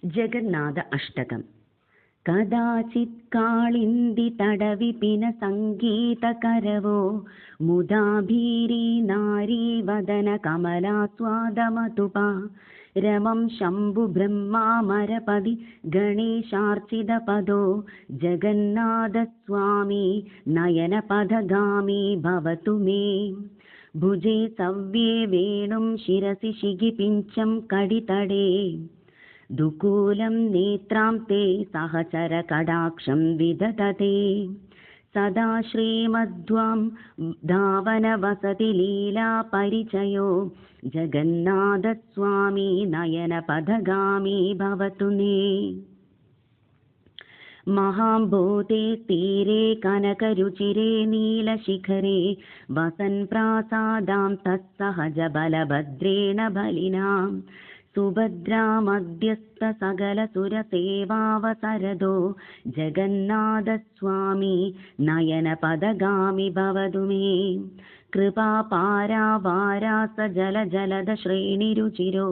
जगन्नाथ अष्टकम्। कदाचित् काळिन्दितडविपिन सङ्गीतकरवो मुदा भीरी नारी वदन कमलास्वादमतुपा रमं शम्भुब्रह्मामरपदि गणेशार्चितपदो जगन्नाथस्वामी नयनपथगामी भवतु मे। भुजे सव्ये वेणुं शिरसि शिगिपिञ्चं कडितडे दुकूलं नेत्रां ते सहचरकडाक्षं विदधते सदा श्रीमध्वां धावनवसति लीलापरिचयो जगन्नाथस्वामी नयनपथगामी भवतु मे। महाम्भोते तीरे कनकरुचिरे नीलशिखरे वसन् प्रासादां तत्सहजबलभद्रेण बलिनां सुभद्रा मध्यस्थ सकलसुरसेवावसरदो जगन्नाथस्वामी नयनपथगामी भवतु मे। कृपापारावारास जलजलद श्रेणिरुचिरो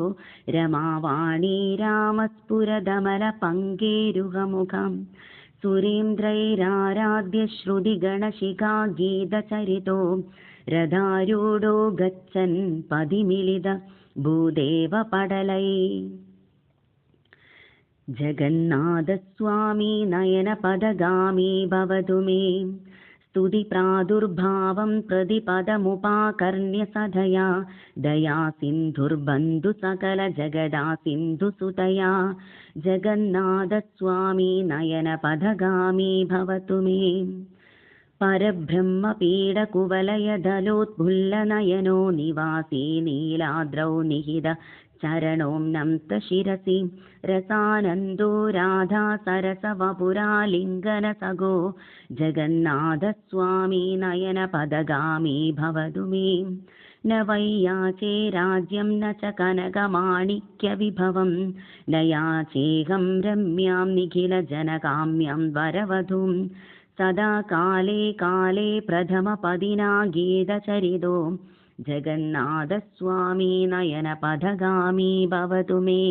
रमावाणी रामस्फुरदमलपङ्केरुहमुखं सुरेन्द्रैराराध्य श्रुतिगणशिखा गीतचरितो रथारूढो गच्छन् पदिमिलित भूदेवपटलै। जगन्नाथस्वामी नयनपथगामी भवतु मे। स्तुतिप्रादुर्भावं प्रतिपदमुपाकर्ण्य सदया दया सिन्धुर्बन्धु सकलजगदा सिन्धुसुतया जगन्नाथस्वामी नयनपथगामी भवतु मे। परब्रह्मपीडकुवलयदलोत्फुल्लनयनो निवासी नीलाद्रौ निहित चरणों नम्त शिरसि रसानन्दो राधा सरसवपुरालिङ्गनसगो जगन्नाथस्वामी नयनपथगामी भवतु मे। न वैयाचे राज्यं न च कनकमाणिक्यविभवं न याचेऽहं रम्यां निखिलजनकाम्यां वरवधूं सदा काले काले प्रथमपदिना गीतचरितो जगन्नाथस्वामी नयनपथगामी भवतु मे।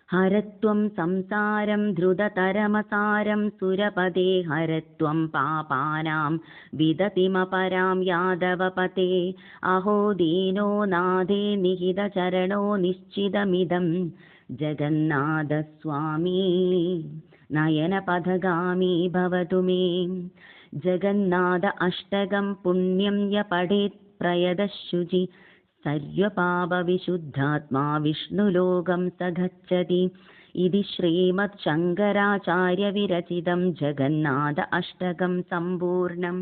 हरत्वं संसारं धृततरमसारं सुरपदे हरत्वं पापानां विदतिमपरां यादवपते अहो दीनो नादे निहितचरणो निश्चितमिदं जगन्नाथस्वामी नयनपथगामी भवतु मे। जगन्नाथ अष्टकं पुण्यं य पठेत् प्रयतशुचि सर्वपापविशुद्धात्मा विष्णुलोकं स गच्छति इति श्रीमच्छङ्कराचार्यविरचितं जगन्नाथ अष्टकं सम्पूर्णम्।